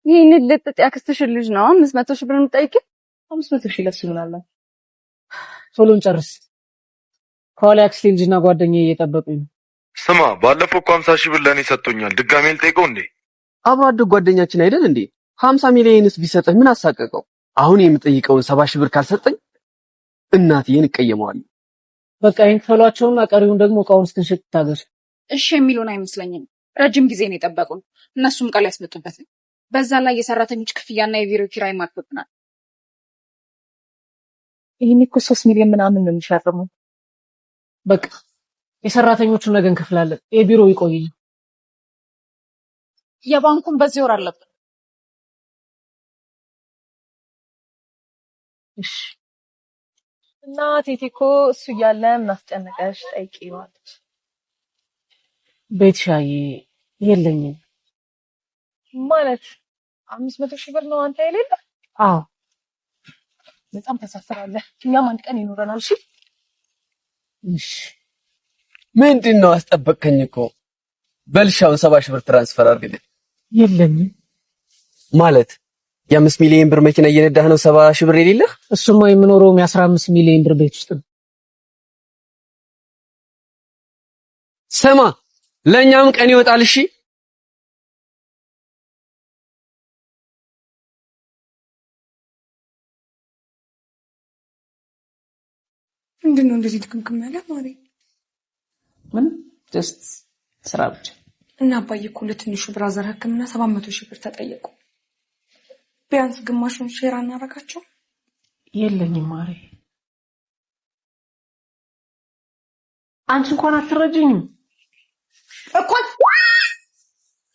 ይሄን ልጥጥ ያክስትሽ ልጅ ነው 500 ሺህ ብር የምጠይቂው? 500 ሺህ ለሱ ምን አለ? ቶሎን ጨርስ። ከኋላ ያክስቴ ልጅና ጓደኛዬ እየጠበቁኝ ነው። ስማ ባለፈው እኮ 50 ሺህ ብር ለኔ ሰጥቶኛል። ድጋሜ ልጠይቀው እንዴ? አብሮ አደግ ጓደኛችን አይደል እንዴ? 50 ሚሊዮንስ ቢሰጥህ ምን አሳቀቀው? አሁን የምጠይቀውን 70 ሺህ ብር ካልሰጠኝ እናቴን እቀየመዋለሁ። በቃ ይሄን ቶሎአቸውና ቀሪውን ደግሞ እቃውን እስክንሸጥ ታገሱ። እሺ የሚሉን አይመስለኝም። ረጅም ጊዜ ነው የጠበቁን። እነሱም ቃል ያስመጡበት። በዛ ላይ የሰራተኞች ክፍያና የቢሮ ኪራይ ማጥቶናል። ይሄን እኮ 3 ሚሊዮን ምናምን ነው የሚሸርመው። በቃ የሰራተኞቹን ነገ እንከፍላለን። የቢሮ ይቆይ። የባንኩን በዚህ ወር አለብን። እሺ እና ቴቴኮ እሱ እያለ እናስጨነቀሽ ጠይቂዋለች። ቤት ሻይ የለኝም ማለት 500 ሺህ ብር ነው አንተ የሌለ? አዎ በጣም ተሳፍራለህ። እኛም አንድ ቀን ይኖረናል። እሺ እሺ ምንድነው አስጠበቀኝ እኮ በልሻውን 70 ሺህ ብር ትራንስፈር አድርግልኝ። የለኝም ማለት የ5 ሚሊዮን ብር መኪና እየነዳህ ነው 70 ሺህ ብር የሌለህ? እሱማ የምኖረው የ15 ሚሊዮን ብር ቤት ውስጥ ነው። ስማ ለኛም ቀን ይወጣል። እሺ ምንድነው እንደዚህ ድክምክም ያለ ማሪ? ምን ጀስት ስራ ብቻ። እና አባዬ እኮ ለትንሹ ብራዘር ሕክምና 700 ሺህ ብር ተጠየቁ። ቢያንስ ግማሹን ሼር አናረጋቸው? የለኝም ማሪ። አንቺ እንኳን አትረጂኝም እኮ።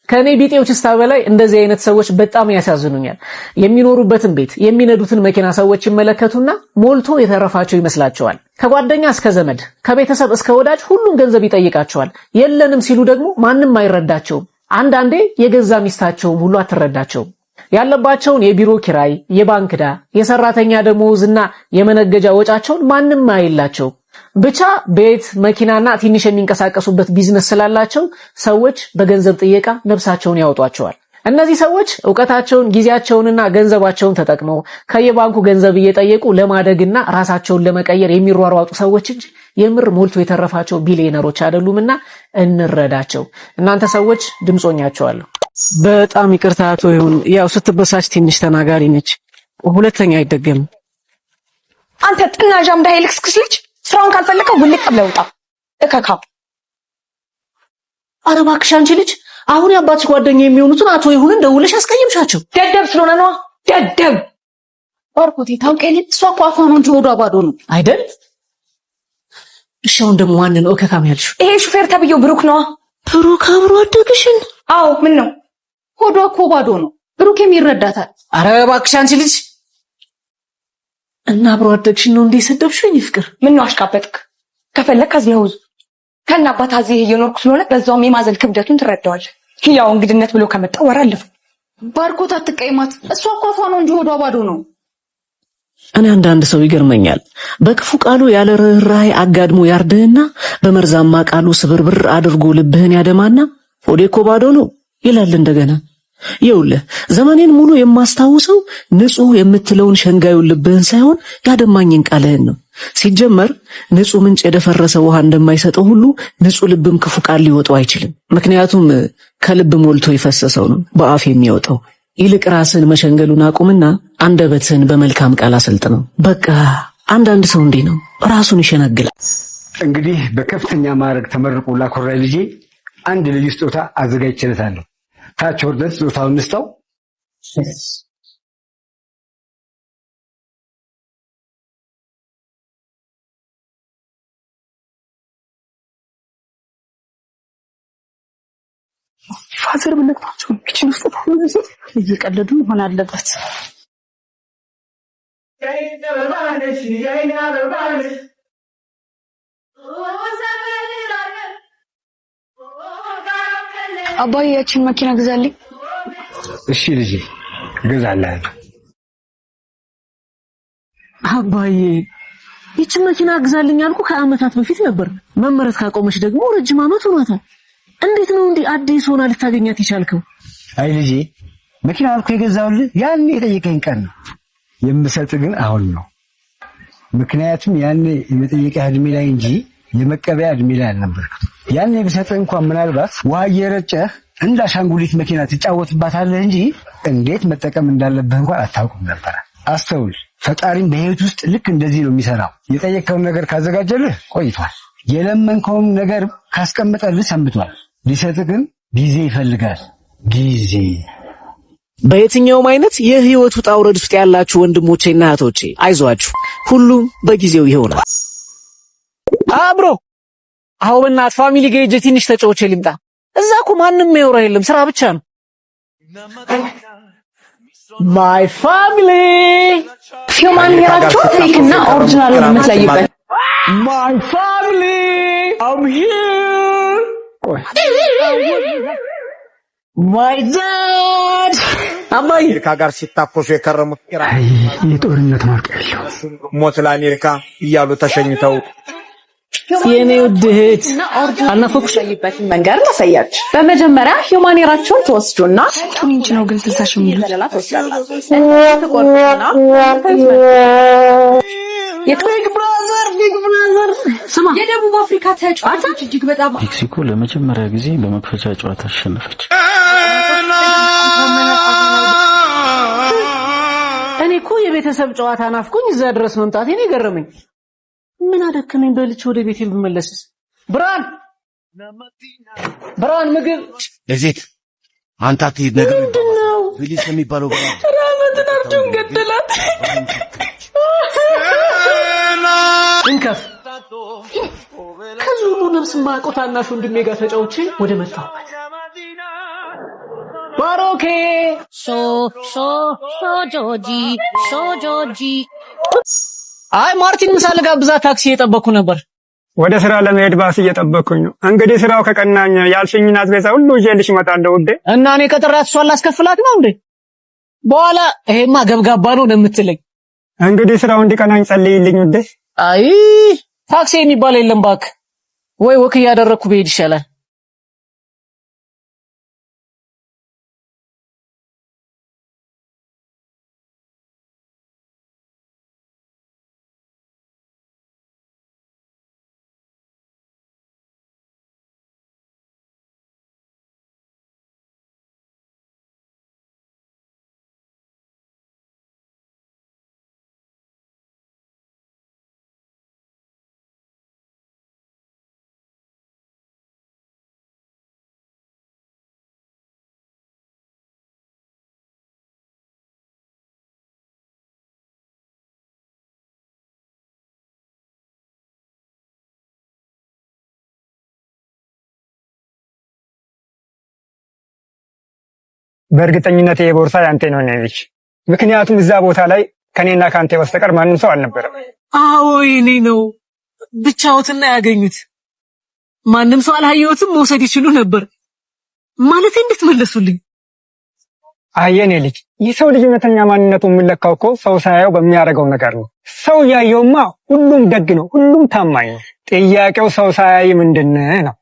ከኔ ቢጤዎች በላይ እንደዚህ አይነት ሰዎች በጣም ያሳዝኑኛል። የሚኖሩበትን ቤት የሚነዱትን መኪና ሰዎች ይመለከቱና ሞልቶ የተረፋቸው ይመስላቸዋል። ከጓደኛ እስከ ዘመድ ከቤተሰብ እስከ ወዳጅ ሁሉም ገንዘብ ይጠይቃቸዋል። የለንም ሲሉ ደግሞ ማንም አይረዳቸውም። አንዳንዴ የገዛ ሚስታቸውም ሁሉ አትረዳቸውም። ያለባቸውን የቢሮ ኪራይ፣ የባንክ ዕዳ፣ የሰራተኛ ደሞዝና የመነገጃ ወጫቸውን ማንም አይላቸው። ብቻ ቤት መኪናና ትንሽ የሚንቀሳቀሱበት ቢዝነስ ስላላቸው ሰዎች በገንዘብ ጥየቃ ነፍሳቸውን ያወጧቸዋል። እነዚህ ሰዎች ዕውቀታቸውን ጊዜያቸውንና ገንዘባቸውን ተጠቅመው ከየባንኩ ገንዘብ እየጠየቁ ለማደግና ራሳቸውን ለመቀየር የሚሯሯጡ ሰዎች እንጂ የምር ሞልቶ የተረፋቸው ቢሊዮነሮች አይደሉምና እንረዳቸው። እናንተ ሰዎች ድምጾኛቸዋለሁ። በጣም ይቅርታ አቶ ይሁን፣ ያው ስትበሳጭ ትንሽ ተናጋሪ ነች። ሁለተኛ አይደገም። አንተ ጥናጃም ዳይሌክስ ልጅ ስራውን ካልፈለከው ውልቅ ብለህ ውጣ። እከካ ኧረ እባክሽ አንቺ ልጅ አሁን የአባትሽ ጓደኛ የሚሆኑትን አቶ ይሁንን ደውለሽ አስቀየምሻቸው። ደደብ ስለሆነ ነው። ደደብ ባርኮቴ ታውቀኝ። እሷ እኮ አፏ ነው እንጂ ሆዷ ባዶ ነው አይደል? እሺ አሁን ደግሞ ማንን ነው እከካም ያልሽው? ይሄ ሹፌር ተብዬው ብሩክ ነው። ብሩክ አብሮ አደግሽን? አዎ ምን ነው ሆዷ እኮ ባዶ ነው። ብሩክም ይረዳታል። ኧረ እባክሽ አንቺ ልጅ እና አብሮ አደግሽን ነው እንዴ ሰደብሽኝ? ፍቅር ምን ነው አሽቃበጥክ? ከፈለክ አዝነውዝ ከና አባት አዚ እየኖርኩ ስለሆነ በዛውም የማዘል ክብደቱን ትረዳዋለህ። ያው እንግድነት ብሎ ከመጣ ወር አለፈው። ባርኮት አትቀይማት። እሷ እኮ አፏ ነው እንጂ ሆዷ ባዶ ነው። እኔ አንዳንድ ሰው ይገርመኛል። በክፉ ቃሉ ያለ ርህራሄ አጋድሞ ያርድህና በመርዛማ ቃሉ ስብርብር አድርጎ ልብህን ያደማና ሆዴ እኮ ባዶ ነው ይላል እንደገና። ይኸውልህ ዘመኔን ሙሉ የማስታውሰው ንጹህ የምትለውን ሸንጋዩን ልብህን ሳይሆን ያደማኝን ቃልህን ነው። ሲጀመር ንጹህ ምንጭ የደፈረሰ ውሃ እንደማይሰጠው ሁሉ ንጹህ ልብም ክፉ ቃል ሊወጣው አይችልም። ምክንያቱም ከልብ ሞልቶ የፈሰሰው ነው በአፍ የሚወጣው። ይልቅ ራስን መሸንገሉን አቁምና አንደበትህን በመልካም ቃል አሰልጥነው። በቃ አንዳንድ ሰው እንዲህ ነው፣ ራሱን ይሸነግላል። እንግዲህ በከፍተኛ ማዕረግ ተመርቆ ላኮራ ልጄ አንድ ልዩ ስጦታ አዘጋጅቼለታለሁ። ታች ወርደን ስጦታውን እንስጠው። ፋዘር ብለታቸው ኪችን ውስጥ ታውቁ እየቀለዱ መሆን አለበት። አባዬ ያችን መኪና ግዛልኝ። እሺ ልጄ እገዛልሃለሁ። አባዬ ይችን መኪና ግዛልኝ አልኩ ከአመታት በፊት ነበር። መመረት ካቆመች ደግሞ ረጅም አመት ሆኗታል። እንዴት ነው እንዲህ አዲስ ሆና ልታገኛት የቻልከው? አይ ልጄ መኪና አልኩ የገዛሁልህ ያኔ የጠየቀኝ ቀን ነው። የምሰጥ ግን አሁን ነው። ምክንያቱም ያኔ የመጠየቂያ እድሜ ላይ እንጂ የመቀበያ እድሜ ላይ አልነበርክም። ያኔ ብሰጥ እንኳን ምናልባት ውሃ እየረጨህ እንደ አሻንጉሊት መኪና ትጫወትባታለህ እንጂ እንዴት መጠቀም እንዳለብህ እንኳን አታውቅም ነበር። አስተውል። ፈጣሪም በህይወት ውስጥ ልክ እንደዚህ ነው የሚሰራው። የጠየቀውን ነገር ካዘጋጀልህ ቆይቷል። የለመንከውን ነገር ካስቀመጠልህ ሰንብቷል። ሊሰጥህ ግን ጊዜ ይፈልጋል። ጊዜ። በየትኛውም አይነት የህይወት ውጣ ውረድ ውስጥ ያላችሁ ወንድሞቼና እህቶቼ አይዟችሁ፣ ሁሉም በጊዜው ይሆናል። አብሮ አሁንና ፋሚሊ ጋር ሄጄ ትንሽ ተጫውቼ ልምጣ። እዛ እኮ ማንም የሚያወራ የለም፣ ስራ ብቻ ነው። ማይ ፋሚሊ ሂውማን ሄራቸው ፌክና ኦሪጂናል የምትለይበት ማይ ፋሚሊ አም ሂር ማይ ዳድ አሜሪካ ጋር ሲታኮሱ የከረሙት ኢራን የጦርነት ማርቀ ያለው ሞት ለአሜሪካ እያሉ ተሸኝተው የኔ ውድ እህት አናፈኩሽ መንገድ ላሳያችሁ። በመጀመሪያ ሂውማን ሄራቸውን ተወስዱና ቱንጅ ነው ግን 60 ሺህ ሚሉ የቢግ ብራዘር ስማ፣ የደቡብ አፍሪካ ተጫዋቾች እጅግ በጣም ሜክሲኮ ለመጀመሪያ ጊዜ በመክፈቻ ጨዋታ አሸነፈች። እኔ እኮ የቤተሰብ ጨዋታ ናፍቆኝ እዛ ድረስ መምጣቴ ነው የገረመኝ። ምን አደከመኝ በልቼ ወደ ቤቴ ብመለስስ? ብርሃን ምግብ ለዜት አንተ አትሂድ። ነገር ምንድነው ቢሊስ የሚባለው ራመትን አርጁን ገደላት። እንከፍ ከዚህ ሁሉ ነፍስ ማቆ ታናሽ ወንድሜ ጋር ተጫውቼ ወደ መጣሁበት ባሮኬ ሾጆጂ አይ ማርቲን ምሳ ልጋብዛት ታክሲ እየጠበኩ ነበር። ወደ ስራ ለመሄድ ባስ እየጠበኩኝ ነው። እንግዲህ ስራው ከቀናኝ ያልሽኝን አስቤዛ ሁሉ ይዤልሽ እመጣለሁ ውዴ። እና እኔ ቀጥራት እሷን ላስከፍላት ነው እንዴ? በኋላ ይሄማ ገብጋባ ነው የምትለኝ። እንግዲህ ስራው እንዲቀናኝ ጸልይልኝ ውዴ። አይ ታክሲ የሚባል የለም እባክህ፣ ወይ ወክ እያደረኩ ብሄድ ይሻላል። በእርግጠኝነት ይሄ ቦርሳ ያንተ ነው ነኝ። ምክንያቱም እዛ ቦታ ላይ ከኔና ካንተ በስተቀር ማንም ሰው አልነበረም። አዎ የኔ ነው። ብቻውትና ያገኙት ማንም ሰው አልሃየውትም። መውሰድ ይችሉ ነበር ማለት እንዴት መለሱልኝ? አየኔ ልጅ የሰው ልጅ እውነተኛ ማንነቱ የሚለካው እኮ ሰው ሳያየው በሚያደርገው ነገር ነው። ሰው ያየውማ ሁሉም ደግ ነው፣ ሁሉም ታማኝ ነው። ጥያቄው ሰው ሳያይ ምንድነው ነው?